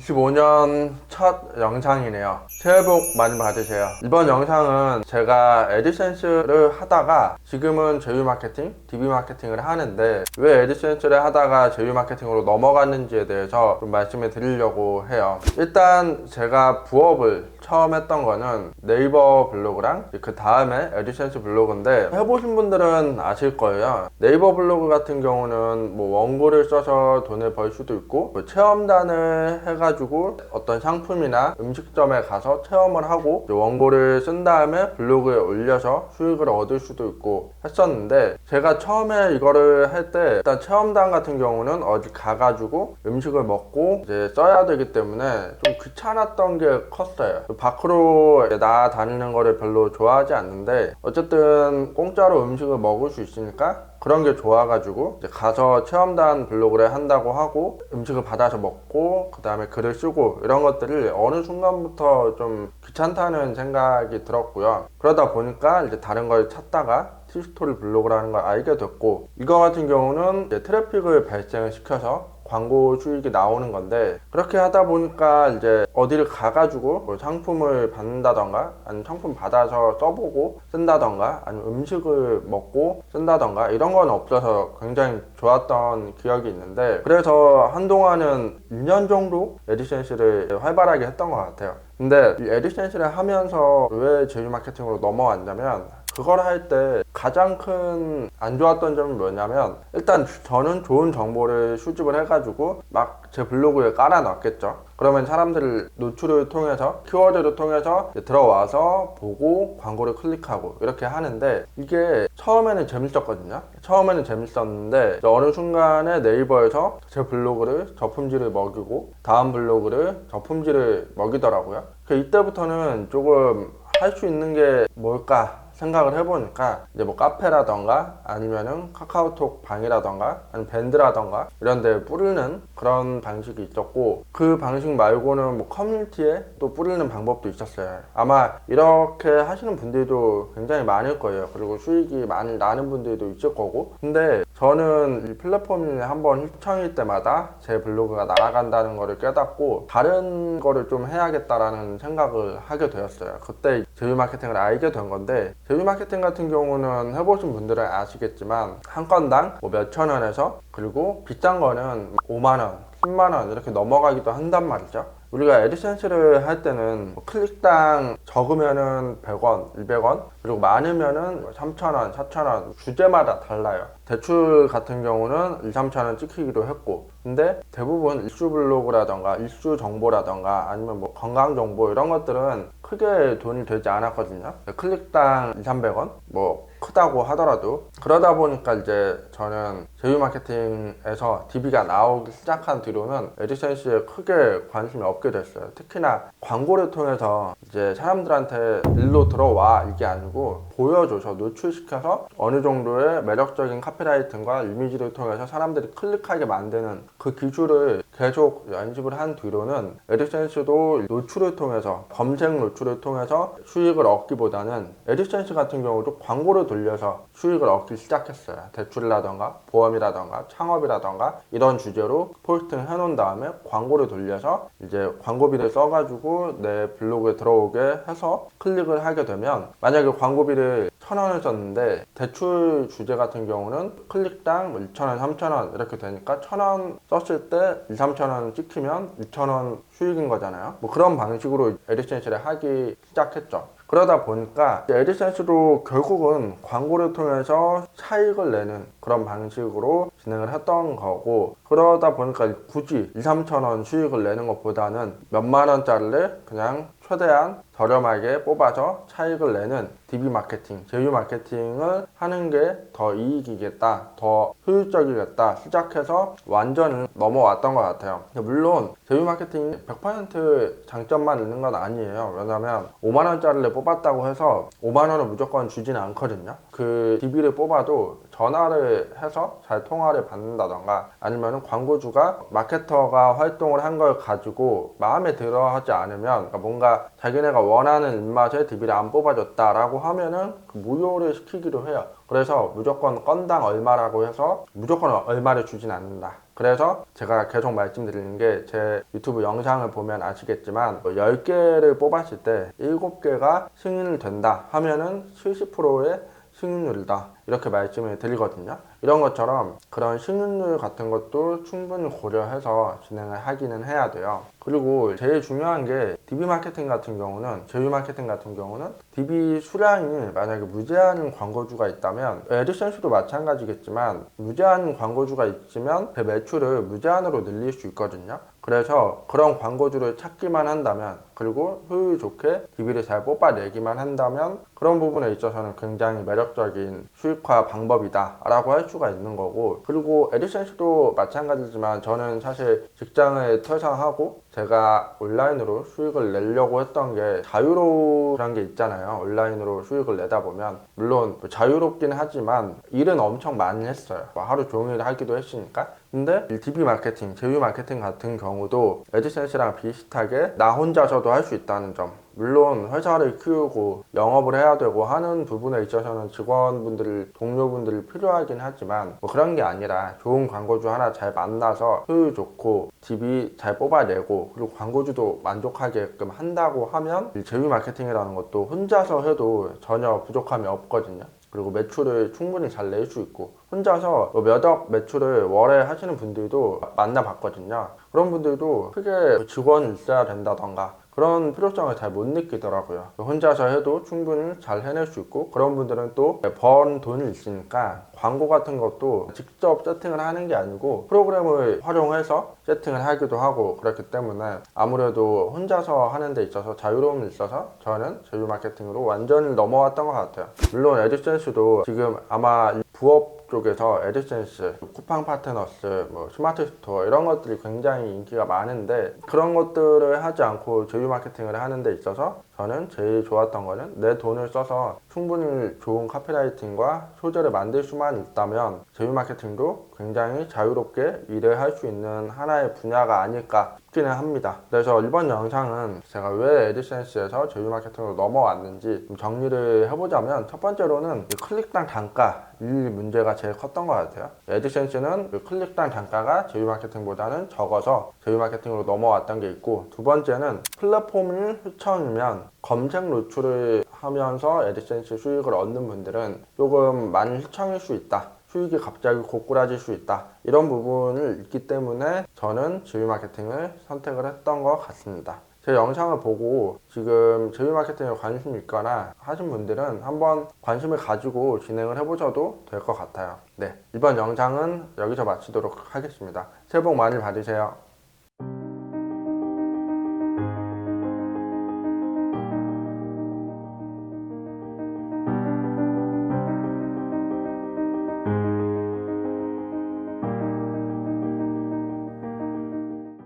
25년 첫 영상이네요. 새해 복 많이 받으세요. 이번 영상은 제가 애드센스를 하다가 지금은 제휴 마케팅, DB 마케팅을 하는데 왜 애드센스를 하다가 제휴 마케팅으로 넘어갔는지에 대해서 좀 말씀을 드리려고 해요. 일단 제가 부업을 처음 했던 거는 네이버 블로그랑 그 다음에 애드센스 블로그인데, 해보신 분들은 아실 거예요. 네이버 블로그 같은 경우는 뭐 원고를 써서 돈을 벌 수도 있고, 뭐 체험단을 해가지고 어떤 상품이나 음식점에 가서 체험을 하고 원고를 쓴 다음에 블로그에 올려서 수익을 얻을 수도 있고 했었는데, 제가 처음에 이거를 할 때 일단 체험단 같은 경우는 어디 가가지고 음식을 먹고 이제 써야 되기 때문에 좀 귀찮았던 게 컸어요. 밖으로 나다니는 거를 별로 좋아하지 않는데, 어쨌든 공짜로 음식을 먹을 수 있으니까 그런 게 좋아가지고 이제 가서 체험단 블로그를 한다고 하고 음식을 받아서 먹고 그 다음에 글을 쓰고 이런 것들이 어느 순간부터 좀 귀찮다는 생각이 들었고요. 그러다 보니까 이제 다른 걸 찾다가 티스토리 블로그라는 걸 알게 됐고, 이거 같은 경우는 이제 트래픽을 발생을 시켜서 광고 수익이 나오는 건데, 그렇게 하다 보니까 이제 어디를 가가지고 뭐 상품을 받는다던가 아니면 상품 받아서 써보고 쓴다던가 아니면 음식을 먹고 쓴다던가 이런 건 없어서 굉장히 좋았던 기억이 있는데, 그래서 한동안은 1년 정도 애드센스를 활발하게 했던 것 같아요. 근데 이 애드센스를 하면서 왜 제휴 마케팅으로 넘어왔냐면, 그걸 할 때 가장 큰 안 좋았던 점이 뭐냐면, 일단 저는 좋은 정보를 수집을 해가지고 막 제 블로그에 깔아 놨겠죠. 그러면 사람들을 노출을 통해서 키워드를 통해서 들어와서 보고 광고를 클릭하고 이렇게 하는데, 이게 처음에는 재밌었거든요. 처음에는 재밌었는데 어느 순간에 네이버에서 제 블로그를 저품질을 먹이고 다음 블로그를 저품질을 먹이더라고요. 이때부터는 조금 할 수 있는 게 뭘까 생각을 해보니까, 이제 뭐 카페라던가 아니면은 카카오톡 방이라던가 아니면 밴드라던가 이런 데 뿌리는 그런 방식이 있었고, 그 방식 말고는 뭐 커뮤니티에 또 뿌리는 방법도 있었어요. 아마 이렇게 하시는 분들도 굉장히 많을 거예요. 그리고 수익이 많이 나는 분들도 있을 거고. 근데 저는 이 플랫폼이 한번 휘청일 때마다 제 블로그가 날아간다는 거를 깨닫고 다른 거를 좀 해야겠다라는 생각을 하게 되었어요. 그때 제휴 마케팅을 알게 된 건데, 제휴 마케팅 같은 경우는 해보신 분들은 아시겠지만 한 건당 뭐 몇천 원에서, 그리고 비싼 거는 5만 원, 10만 원 이렇게 넘어가기도 한단 말이죠. 우리가 애드센스를 할 때는 뭐 클릭당 적으면은 100원, 200원, 그리고 많으면은 3,000원, 4,000원, 주제마다 달라요. 대출 같은 경우는 2, 3,000원 찍히기도 했고, 근데 대부분 이슈 블로그라던가 이슈 정보라던가 아니면 뭐 건강 정보 이런 것들은 크게 돈이 되지 않았거든요. 클릭당 2, 300원? 뭐 크다고 하더라도. 그러다 보니까 이제 저는 제휴 마케팅에서 DB가 나오기 시작한 뒤로는 애드센스에 크게 관심이 없게 됐어요. 특히나 광고를 통해서 이제 사람들한테 일로 들어와 이게 아니고 보여줘서 노출시켜서 어느 정도의 매력적인 카피라이팅과 이미지를 통해서 사람들이 클릭하게 만드는 그 기술을 계속 연습을 한 뒤로는 애드센스도 노출을 통해서, 검색 노출을 통해서 수익을 얻기보다는 애드센스 같은 경우도 광고를 돌려서 수익을 얻기 시작했어요. 대출이라던가 보험이라던가 창업이라던가 이런 주제로 포스팅을 해놓은 다음에 광고를 돌려서 이제 광고비를 써가지고 내 블로그에 들어오게 해서 클릭을 하게 되면, 만약에 광고비를 1,000원을 썼는데 대출 주제 같은 경우는 클릭당 2,000원, 3,000원 이렇게 되니까 1,000원 썼을 때 2, 3,000원 찍히면 6,000원 수익인 거잖아요. 뭐 그런 방식으로 애드센스를 하기 시작했죠. 그러다 보니까 애드센스도 결국은 광고를 통해서 차익을 내는 그런 방식으로 진행을 했던 거고, 그러다 보니까 굳이 2, 3,000원 수익을 내는 것보다는 몇만 원짜리를 그냥 최대한 저렴하게 뽑아서 차익을 내는 DB 마케팅, 제휴 마케팅을 하는 게 더 이익이겠다, 더 효율적이겠다 시작해서 완전히 넘어왔던 것 같아요. 물론 제휴 마케팅이 100% 장점만 있는 건 아니에요. 왜냐면 5만 원짜리를 뽑았다고 해서 5만 원을 무조건 주지는 않거든요. 그 DB를 뽑아도 전화를 해서 잘 통화를 받는다던가 아니면 광고주가 마케터가 활동을 한 걸 가지고 마음에 들어 하지 않으면, 그러니까 뭔가 자기네가 원하는 입맛에 DB를 안 뽑아줬다라고 하면은 그 무효를 시키기도 해요. 그래서 무조건 건당 얼마라고 해서 무조건 얼마를 주진 않는다. 그래서 제가 계속 말씀드리는 게 제 유튜브 영상을 보면 아시겠지만 10개를 뽑았을 때 7개가 승인이 된다 하면은 70%의 승인율이다 이렇게 말씀을 드리거든요. 이런 것처럼 그런 승인율 같은 것도 충분히 고려해서 진행을 하기는 해야 돼요. 그리고 제일 중요한 게 DB 마케팅 같은 경우는, 제휴 마케팅 같은 경우는 DB 수량이 만약에 무제한인 광고주가 있다면, 애드센스도 마찬가지겠지만 무제한 광고주가 있으면 그 매출을 무제한으로 늘릴 수 있거든요. 그래서 그런 광고주를 찾기만 한다면, 그리고 효율 좋게 DB를 잘 뽑아내기만 한다면 그런 부분에 있어서는 굉장히 매력적인 수익화 방법이다 라고 할 수가 있는 거고, 그리고 애드센스도 마찬가지지만 저는 사실 직장을 퇴사하고 제가 온라인으로 수익을 내려고 했던 게 자유로운 게 있잖아요. 온라인으로 수익을 내다 보면 물론 자유롭긴 하지만 일은 엄청 많이 했어요. 하루 종일 하기도 했으니까. 근데 DB 마케팅, 제휴 마케팅 같은 경우도 애드센스랑 비슷하게 나 혼자서도 할 수 있다는 점, 물론 회사를 키우고 영업을 해야 되고 하는 부분에 있어서는 직원분들, 동료분들이 필요하긴 하지만 그런 게 아니라 좋은 광고주 하나 잘 만나서 효율 좋고 DB 잘 뽑아내고 그리고 광고주도 만족하게끔 한다고 하면 제휴 마케팅이라는 것도 혼자서 해도 전혀 부족함이 없거든요. 그리고 매출을 충분히 잘 낼 수 있고, 혼자서 몇억 매출을 월에 하시는 분들도 만나봤거든요. 그런 분들도 크게 직원이 있어야 된다던가 그런 필요성을 잘 못 느끼더라고요. 혼자서 해도 충분히 잘 해낼 수 있고, 그런 분들은 또 번 돈이 있으니까 광고 같은 것도 직접 세팅을 하는 게 아니고 프로그램을 활용해서 세팅을 하기도 하고, 그렇기 때문에 아무래도 혼자서 하는 데 있어서 자유로움이 있어서 저는 제휴 마케팅으로 완전히 넘어왔던 것 같아요. 물론 애드센스도 지금 아마 부업 쪽에서 애드센스, 쿠팡 파트너스, 스마트 스토어 이런 것들이 굉장히 인기가 많은데, 그런 것들을 하지 않고 제휴 마케팅을 하는 데 있어서 저는 제일 좋았던 거는 내 돈을 써서 충분히 좋은 카피라이팅과 소재를 만들 수만 있다면 제휴 마케팅도 굉장히 자유롭게 일을 할 수 있는 하나의 분야가 아닐까 싶기는 합니다. 그래서 이번 영상은 제가 왜 애드센스에서 제휴 마케팅으로 넘어왔는지 좀 정리를 해보자면, 첫 번째로는 클릭당 단가 이 문제가 제일 컸던 것 같아요. 애드센스는 클릭당 단가가 제휴 마케팅보다는 적어서 제휴 마케팅으로 넘어왔던 게 있고, 두 번째는 플랫폼이 휘청이면 검색 노출을 하면서 애드센스 수익을 얻는 분들은 조금 많이 휘청일 수 있다, 수익이 갑자기 고꾸라질 수 있다, 이런 부분이 있기 때문에 저는 제휴 마케팅을 선택을 했던 것 같습니다. 제 영상을 보고 지금 제휴 마케팅에 관심이 있거나 하신 분들은 한번 관심을 가지고 진행을 해보셔도 될 것 같아요. 네, 이번 영상은 여기서 마치도록 하겠습니다. 새해 복 많이 받으세요.